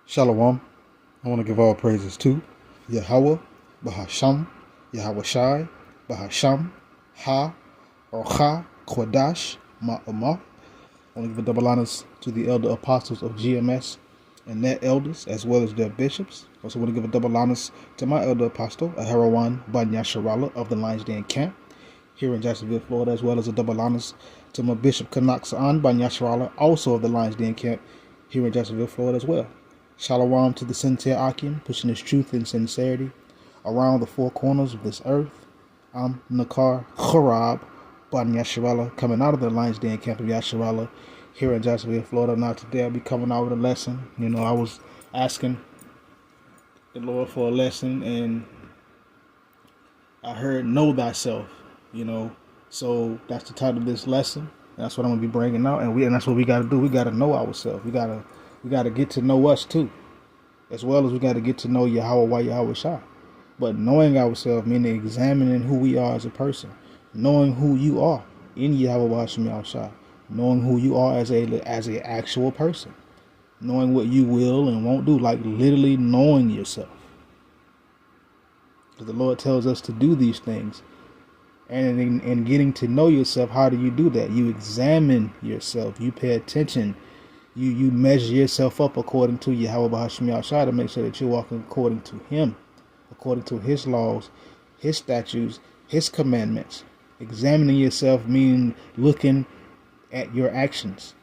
Shalom. I want to give all praises to Yahweh, Bahasham, Yahweh Shai, Bahasham, Ha, or Ha, Kodash, Ma'amah. I want to give a double honors to the elder apostles of GMS and their elders, as well as their bishops. Also want to give a double honors to my elder apostle, Aharawan Banya Sharala of the Lions Den Camp here in Jacksonville, Florida, as well as a double honors to my Bishop Kanaksan Banya Sharala, also of the Lions Den Camp here in Jacksonville, Florida, as well. Shalom to the sincere Akim, pushing his truth and sincerity around the four corners of this earth. I'm Nakar Kharab Ban Yasharallah, coming out of the Lions Den Camp of Yasharallah here in Jacksonville, Florida. Now today I'll be coming out with a lesson. I was asking the Lord for a lesson, and I heard know thyself, So that's the title of this lesson. That's what I'm going to be bringing out, and that's what we got to do. We got to know ourselves. We got to get to know us too, as well as we got to get to know Yahweh, Yahweh Shai. But knowing ourselves, meaning examining who we are as a person, knowing who you are in Yahweh Shai, knowing who you are as a actual person, knowing what you will and won't do, like literally knowing yourself. Because the Lord tells us to do these things. And in getting to know yourself, how do you do that? You examine yourself. You pay attention. You measure yourself up according to Yahweh Bahashim Shai to make sure that you're walking according to Him, according to His laws, His statutes, His commandments. Examining yourself meaning looking at your actions,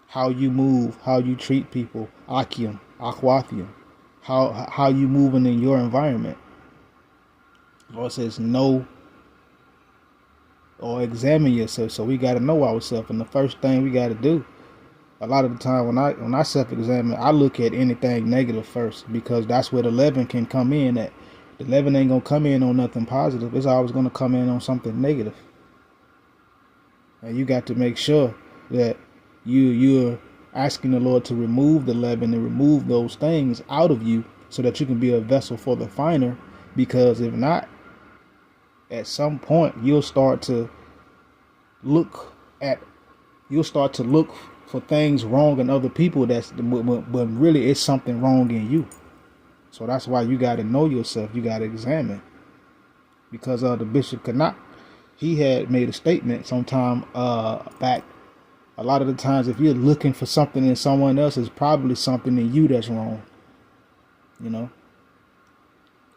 how you move, how you treat people, Akim, Akwathium, how you moving in your environment. The Lord says know or examine yourself. So we got to know ourselves, and the first thing we got to do, a lot of the time when I self-examine, I look at anything negative first, because that's where the leaven can come in at. The leaven ain't going to come in on nothing positive. It's always going to come in on something negative. And you got to make sure that you're asking the Lord to remove the leaven and remove those things out of you so that you can be a vessel for the finer, because if not, at some point you'll start to look for things wrong in other people but really it's something wrong in you. So that's why you got to know yourself. You got to examine, because the Bishop Kanak, he had made a statement sometime back. A lot of the times, if you're looking for something in someone else, it's probably something in you that's wrong.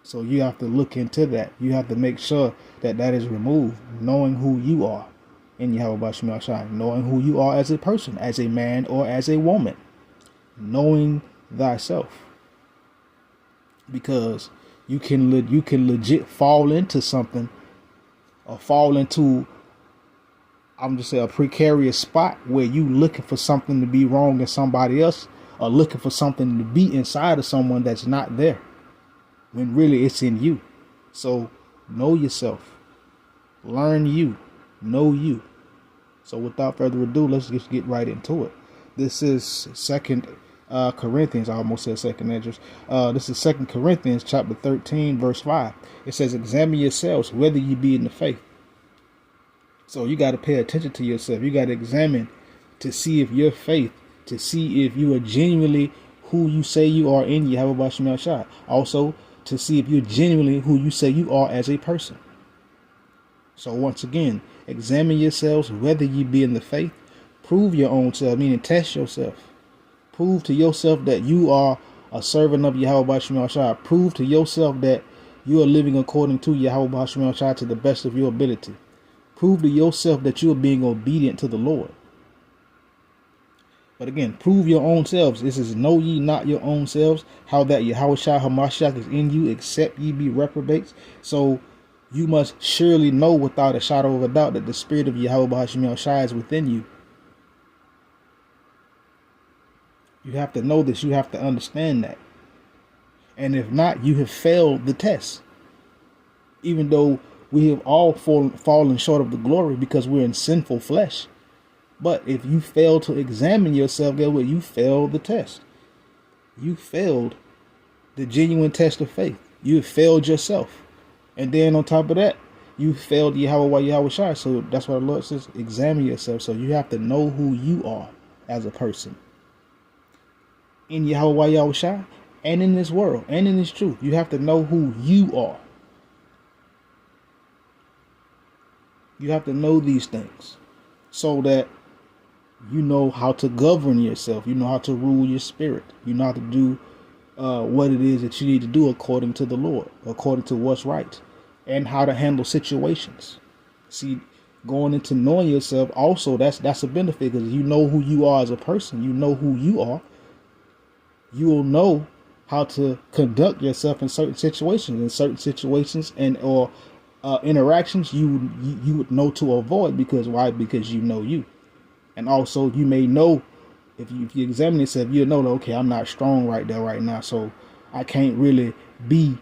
So you have to look into that. You have to make sure that is removed. Knowing who you are in Yahweh Bashim Shai, knowing who you are as a person, as a man or as a woman, knowing thyself, because you can legit fall into something, or fall into, I'm just saying, a precarious spot where you looking for something to be wrong in somebody else, or looking for something to be inside of someone that's not there, when really it's in you. So know yourself, learn you, know you. So without further ado, let's just get right into it. This is Second Corinthians. I almost said Second Edges. This is 2 Corinthians chapter 13, verse 5. It says, examine yourselves whether you be in the faith. So you got to pay attention to yourself. You got to examine to see if your faith, to see if you are genuinely who you say you are in Yahweh Bashim Shai. Also, to see if you're genuinely who you say you are as a person. So once again, examine yourselves whether you be in the faith. Prove your own self, meaning test yourself. Prove to yourself that you are a servant of Yahweh Bashim Shai. Prove to yourself that you are living according to Yahweh Bashim Shai to the best of your ability. Prove to yourself that you are being obedient to the Lord. But again, prove your own selves. This is know ye not your own selves, how that Yahweh Shai Hamashiach is in you, except ye be reprobates. So you must surely know without a shadow of a doubt that the spirit of Yahweh Bahashim Shai is within you. You have to know this. You have to understand that. And if not, you have failed the test. Even though we have all fallen short of the glory because we're in sinful flesh. But if you fail to examine yourself, guess what? You failed the test. You failed the genuine test of faith. You have failed yourself. And then on top of that, you failed Yahweh Shai. So that's why the Lord says, examine yourself. So you have to know who you are as a person. in Yahweh Yahushua and in this world and in this truth. You have to know who you are. You have to know these things so that you know how to govern yourself. You know how to rule your spirit. You know how to do what it is that you need to do according to the Lord, according to what's right, and how to handle situations. See, going into knowing yourself also, that's a benefit, because you know who you are as a person. You know who you are. You will know how to conduct yourself in certain situations, and or interactions you would know to avoid. Because why? Because you know you. And also you may know, if you examine yourself, you'll know that, okay, I'm not strong right there right now, so I can't really be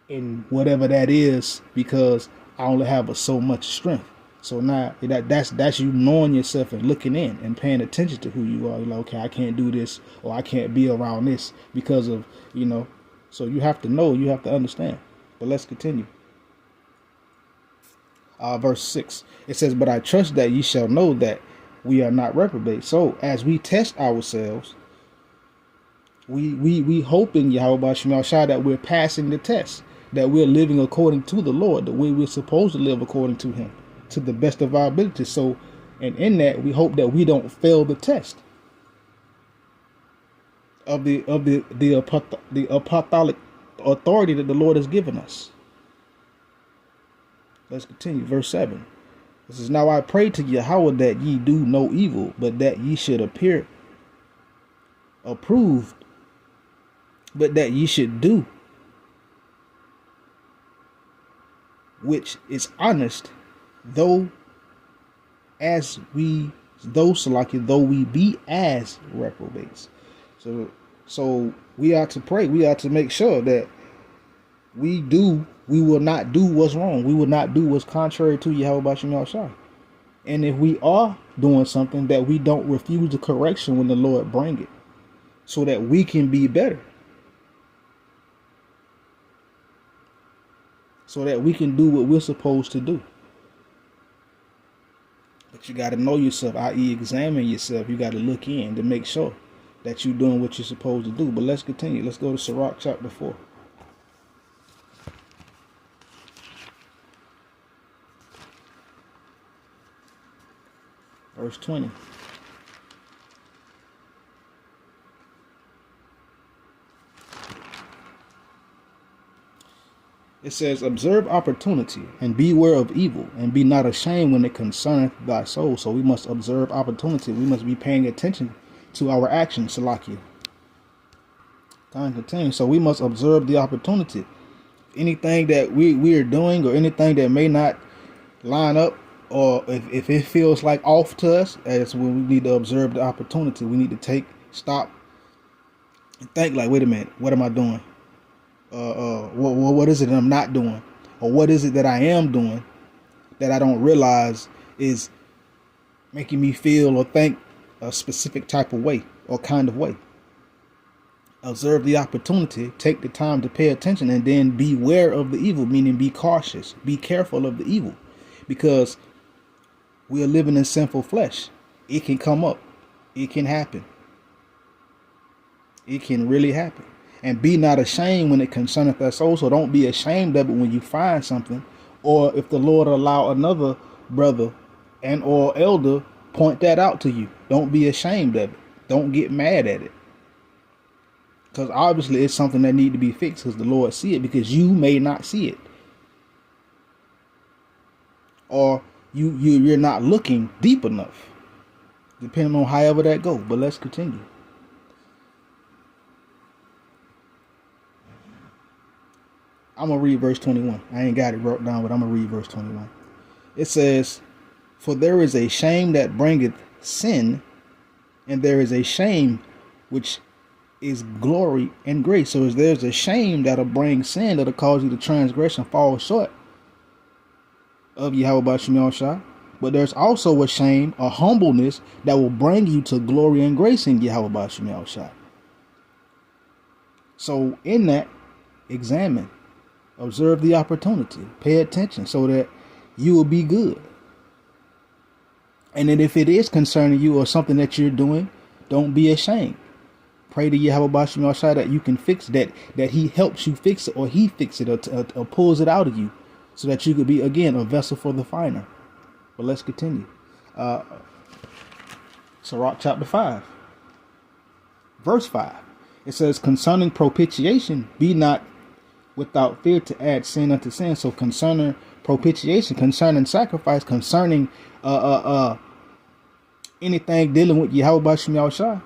in whatever that is because I only have so much strength. So now that's you knowing yourself and looking in and paying attention to who you are. You're like, okay, I can't do this, or I can't be around this because of, so you have to know, you have to understand. But let's continue. Verse 6, it says, but I trust that ye shall know that we are not reprobate. So as we test ourselves, we hope in Yahweh Shai that we're passing the test, that we're living according to the Lord, the way we're supposed to live according to him, to the best of our ability. So, and in that, we hope that we don't fail the test of the apostolic authority that the Lord has given us. Let's continue. Verse 7. This is, now I pray to Yahweh that ye do no evil, but that ye should appear approved, but that ye should do which is honest, though we be as reprobates. So we are to pray. We are to make sure that we will not do what's wrong. We will not do what's contrary to Yahweh Shem Shai. And if we are doing something, that we don't refuse the correction when the Lord bring it, so that we can be better. So that we can do what we're supposed to do. But you got to know yourself, i.e. examine yourself. You got to look in to make sure that you're doing what you're supposed to do. But let's continue. Let's go to Sirach chapter 4. Verse 20. It says, observe opportunity and beware of evil, and be not ashamed when it concerneth thy soul. So we must observe opportunity. We must be paying attention to our actions, Salakia. Time continues. So we must observe the opportunity. Anything that we are doing, or anything that may not line up, or if it feels like off to us, that's when we need to observe the opportunity. We need to stop, and think like, wait a minute, what am I doing? What is it that I'm not doing? Or what is it that I am doing that I don't realize is making me feel or think a specific type of way or kind of way? Observe the opportunity, take the time to pay attention, and then beware of the evil, meaning be cautious, be careful of the evil, because we are living in sinful flesh. It can come up. It can happen. It can really happen. And be not ashamed when it concerneth thy soul. So don't be ashamed of it when you find something, or if the Lord allow another brother and or elder point that out to you. Don't be ashamed of it. Don't get mad at it, because obviously it's something that need to be fixed, because the Lord see it, because you may not see it, or you're not looking deep enough, depending on however that go. But let's continue. I'm going to read verse 21. I ain't got it wrote down, but I'm going to read verse 21. It says, for there is a shame that bringeth sin, and there is a shame which is glory and grace. So there's a shame that'll bring sin, that'll cause you to transgress and fall short of Yahweh Shem Shai. But there's also a shame, a humbleness, that will bring you to glory and grace in Yahweh Shem Shai. So in that, examine. Observe the opportunity. Pay attention so that you will be good. And then if it is concerning you or something that you're doing, don't be ashamed. Pray to Yahweh Bashim Yahshai that you can fix that he helps you fix it, or he fix it, or pulls it out of you, so that you could be, again, a vessel for the finer. But let's continue. Sirach chapter 5, verse 5. It says, concerning propitiation, be not without fear to add sin unto sin. So concerning propitiation, concerning sacrifice, concerning anything dealing with Yahweh Bashim Yahshai,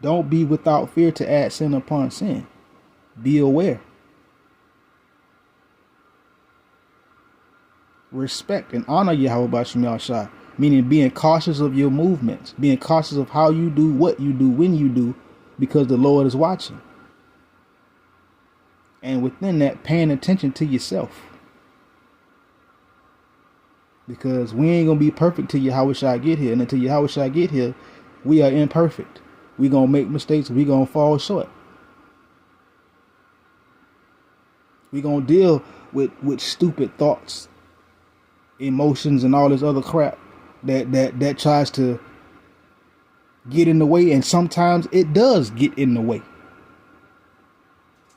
don't be without fear to add sin upon sin. Be aware. Respect and honor Yahweh Bashim Yahshai, meaning being cautious of your movements, being cautious of how you do, what you do, when you do, because the Lord is watching. And within that, paying attention to yourself. Because we ain't going to be perfect till Yahweh Shai get here. And until Yahweh Shai get here, we are imperfect. We going to make mistakes. We going to fall short. We going to deal with stupid thoughts, emotions, and all this other crap that tries to get in the way. And sometimes it does get in the way.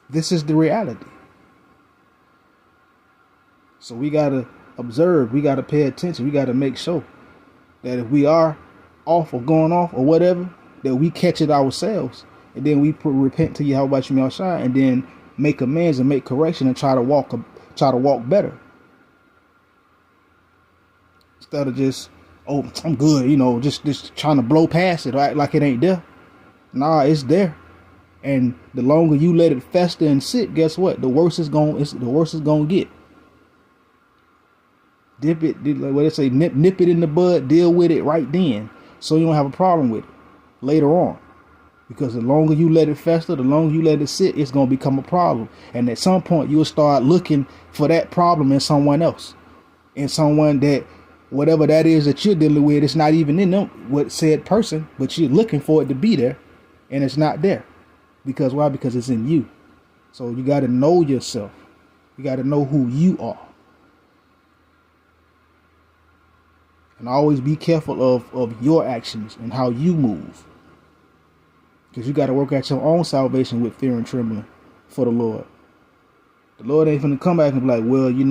This is the reality. So we got to observe. We got to pay attention. We got to make sure that if we are off or going off or whatever, that we catch it ourselves. And then we repent to Yahweh Shai Shai, and then make amends and make correction and try to walk better. Instead of just, oh, I'm good, just trying to blow past it, right? Like it ain't there. Nah, it's there. And the longer you let it fester and sit, guess what? The worse it's gonna get. Nip it in the bud, deal with it right then, so you don't have a problem with it later on. Because the longer you let it fester, the longer you let it sit, it's gonna become a problem. And at some point, you'll start looking for that problem in someone else, in someone that, whatever that is that you're dealing with, it's not even in them, what said person, but you're looking for it to be there, and it's not there. Because why? Because it's in you. So you got to know yourself. You got to know who you are. And always be careful of your actions and how you move. Because you got to work out your own salvation with fear and trembling for the Lord. The Lord ain't finna come back and be like, well, you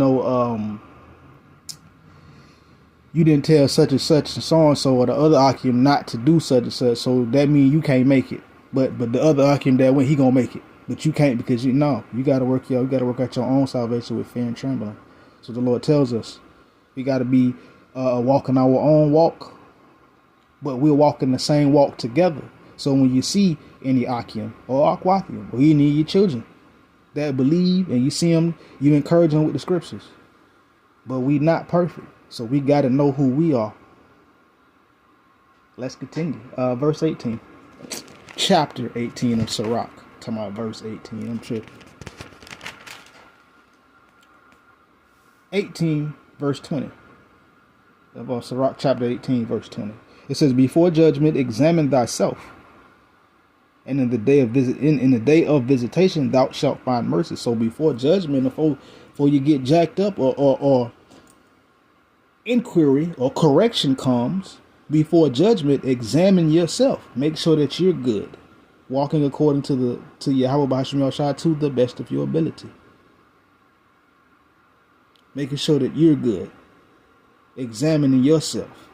didn't tell such and such and so or the other Akim not to do such and such, so that means you can't make it. But the other Akim that went, he gonna make it, but you can't, because you gotta work out your own salvation with fear and trembling. So the Lord tells us we gotta be walking our own walk, but we're walking the same walk together. So when you see any Akim or Akwathim or any of your children that believe, and you see them, you encourage them with the scriptures. But we not perfect, so we gotta know who we are. Let's continue. Verse 18. Chapter 18 of Sirach. Talking about verse 18. I'm tripping. 18 verse 20. Of Sirach chapter 18 verse 20. It says, before judgment examine thyself, and in the day of visitation thou shalt find mercy. So before judgment, before you get jacked up, or inquiry or correction comes, before judgment, examine yourself. Make sure that you're good, walking according to Yahweh B'Hashem Yahushua to the best of your ability. Making sure that you're good, examining yourself.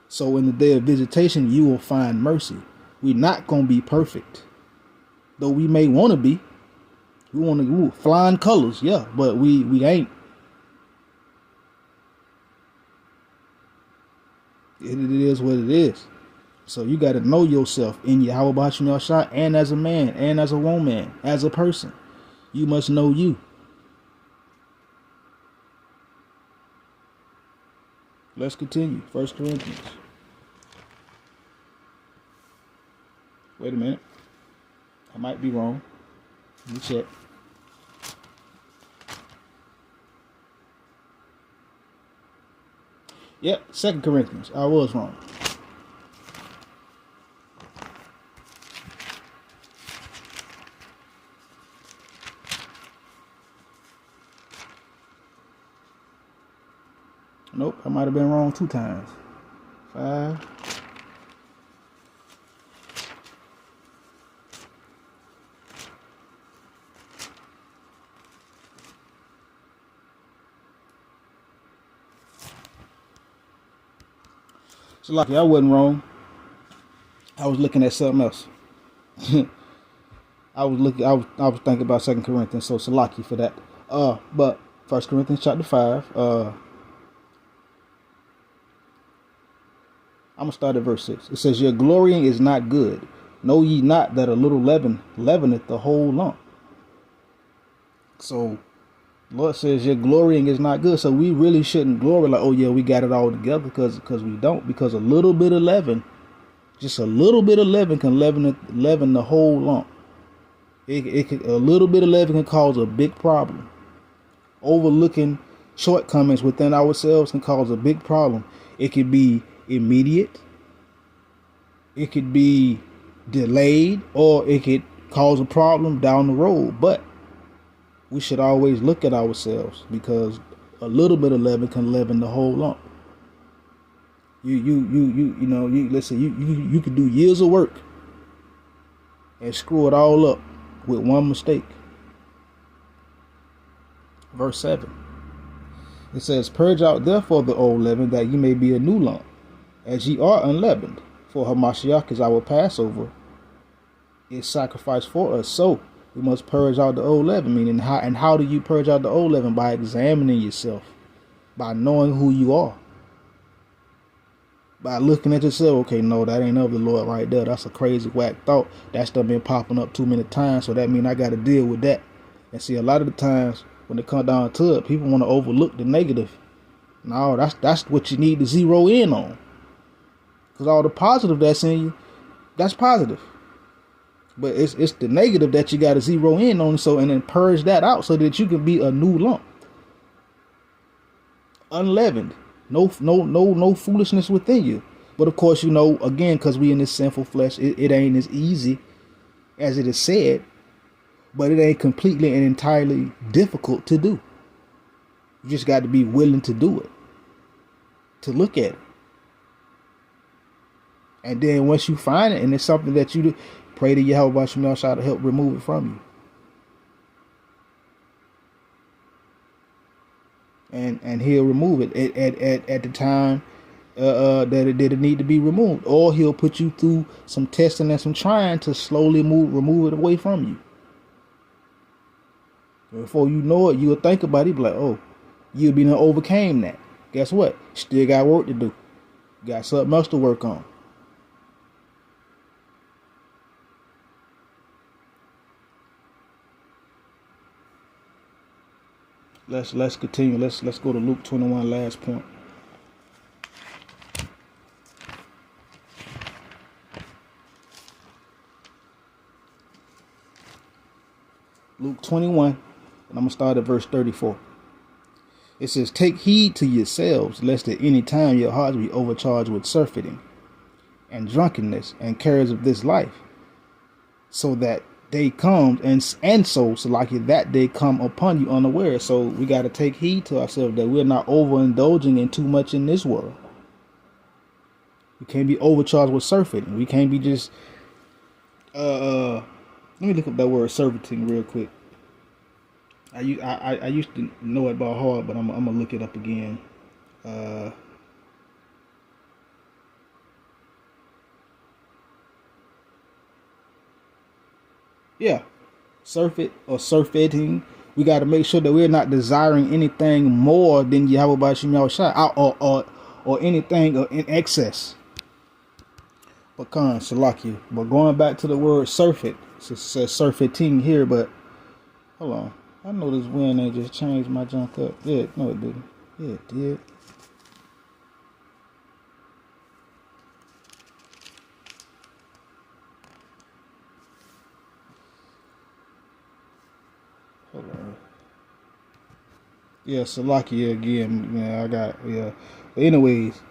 So in the day of visitation, you will find mercy. We're not going to be perfect, though we may want to be. We want to flying colors, yeah, but we ain't. It is what it is. So you got to know yourself in Yahweh B'Hashem Yahushua, and as a man, and as a woman, as a person. You must know you. Let's continue. 1 Corinthians. Wait a minute. I might be wrong. Let me check. Yep, 2 Corinthians. I was wrong. Nope, I might have been wrong 2 times. 5. So like I wasn't wrong. I was looking at something else. I was thinking about 2 Corinthians, so Salaki for that. But 1 Corinthians chapter 5, I'm gonna start at verse 6. It says, your glorying is not good. Know ye not that a little leaven leaveneth the whole lump? So Lord says your glorying is not good. So we really shouldn't glory like, oh yeah, we got it all together, because we don't. Because a little bit of leaven, just a little bit of leaven can leaven the whole lump. A little bit of leaven can cause a big problem. Overlooking shortcomings within ourselves can cause a big problem. It could be immediate, it could be delayed, or it could cause a problem down the road. But we should always look at ourselves, because a little bit of leaven can leaven the whole lump. Listen, you could do years of work and screw it all up with one mistake. Verse 7. It says, purge out therefore the old leaven, that ye may be a new lump, as ye are unleavened. For Hamashiach is our Passover, is sacrificed for us. So we must purge out the old leaven. Meaning, how do you purge out the old leaven? By examining yourself, by knowing who you are, by looking at yourself. Okay, no, that ain't of the Lord right there. That's a crazy whack thought. That stuff been popping up too many times, so that means I got to deal with that. And see, a lot of the times when it comes down to it, people want to overlook the negative. No, that's what you need to zero in on, because all the positive that's in you, that's positive. But it's the negative that you got to zero in on, and then purge that out so that you can be a new lump, unleavened, no foolishness within you. But of course, again, because we in this sinful flesh, it ain't as easy as it is said, but it ain't completely and entirely difficult to do. You just got to be willing to do it, to look at it, and then once you find it and it's something that you do, pray to Yahweh Shah to help remove it from you. And he'll remove it at the time that it need to be removed, or he'll put you through some testing and some trying to slowly remove it away from you. Before you know it, you'll think about it, be like, oh, you'll be overcame that. Guess what? Still got work to do. Got something else to work on. Let's continue. Let's go to Luke 21, last point. Luke 21, and I'm going to start at verse 34. It says, take heed to yourselves, lest at any time your hearts be overcharged with surfeiting and drunkenness and cares of this life, so that day comes, so like that day come upon you unaware. So we got to take heed to ourselves that we're not overindulging in too much in this world. We can't be overcharged with surfeiting. We can't be just let me look up that word surfeiting real quick. I used to know it by heart, but I'm gonna look it up again. Yeah, surfeit or surfeiting. We got to make sure that we're not desiring anything more than Yahweh Shah or anything in excess. But Salakia. But going back to the word surfeit, it says surfeiting here, but hold on. I know this wind ain't just changed my junk up. Yeah, no it didn't. Yeah, it did. Hold on. Yeah, Salakia again. Yeah, I got, yeah. But anyways,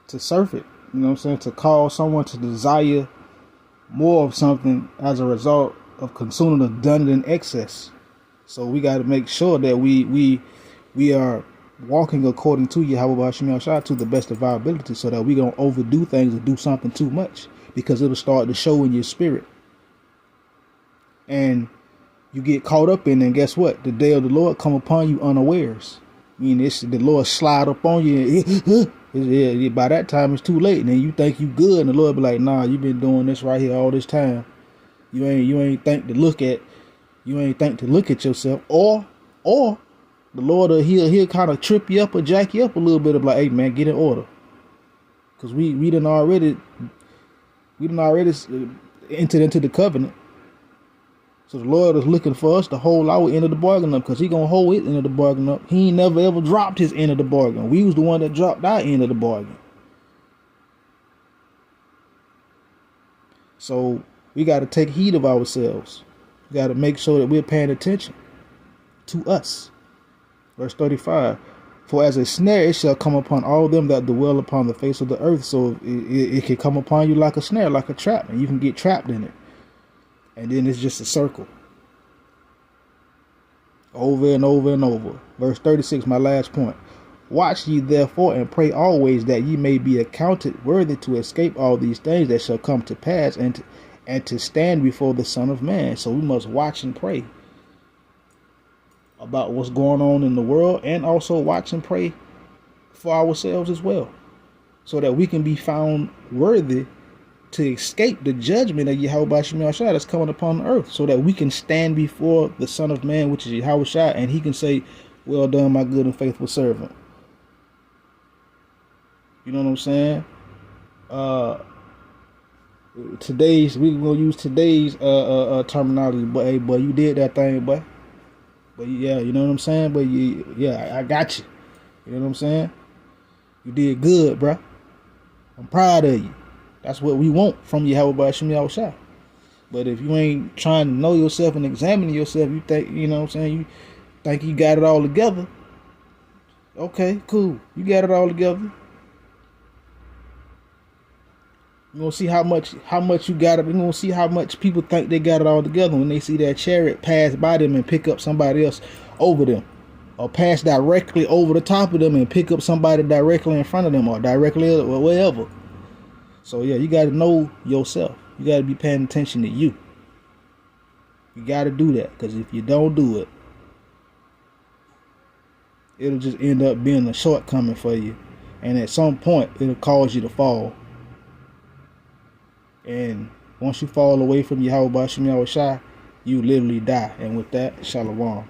to surf it, you know what I'm saying? To cause someone to desire more of something as a result of consuming the done it in excess. So we got to make sure that we are walking according to Yahweh Shah to the best of our ability, so that we don't overdo things and do something too much, because it'll start to show in your spirit. And you get caught up in it, and guess what? The day of the Lord come upon you unawares. I mean, the Lord slide up on you, By that time, it's too late. And then you think you good, and the Lord be like, nah, you been doing this right here all this time. You ain't think to look at yourself, or the Lord he'll kind of trip you up or jack you up a little bit of like, hey man, get in order, because we done already entered into the covenant. So the Lord is looking for us to hold our end of the bargain up, because he gonna hold his end of the bargain up. He ain't never ever dropped his end of the bargain. We was the one that dropped our end of the bargain. So we got to take heed of ourselves. We got to make sure that we're paying attention to us. Verse 35. For as a snare it shall come upon all them that dwell upon the face of the earth. So it can come upon you like a snare, like a trap, and you can get trapped in it. And then it's just a circle. Over and over and over. Verse 36, my last point. Watch ye therefore and pray always, that ye may be accounted worthy to escape all these things that shall come to pass, and to stand before the Son of Man. So we must watch and pray about what's going on in the world, and also watch and pray for ourselves as well, so that we can be found worthy to escape the judgment of Yahweh Shai that's coming upon the earth, so that we can stand before the Son of Man, which is Yahweh Shai, and he can say, well done, my good and faithful servant. You know what I'm saying? We gonna use today's terminology, but hey, boy, you did that thing, boy. But yeah, you know what I'm saying? But I got you. You know what I'm saying? You did good, bro. I'm proud of you. That's what we want from Yahweh Shai. But if you ain't trying to know yourself and examine yourself, you think, you know what I'm saying, you think you got it all together. Okay, cool. You got it all together. You're gonna see how much you got it. You're gonna see how much people think they got it all together when they see that chariot pass by them and pick up somebody else over them, or pass directly over the top of them and pick up somebody directly in front of them, or directly or wherever. So yeah, you got to know yourself. You got to be paying attention to you. You got to do that, because if you don't do it, it'll just end up being a shortcoming for you, and at some point it'll cause you to fall. And once you fall away from Yahweh Shai, you literally die. And with that, Shalom.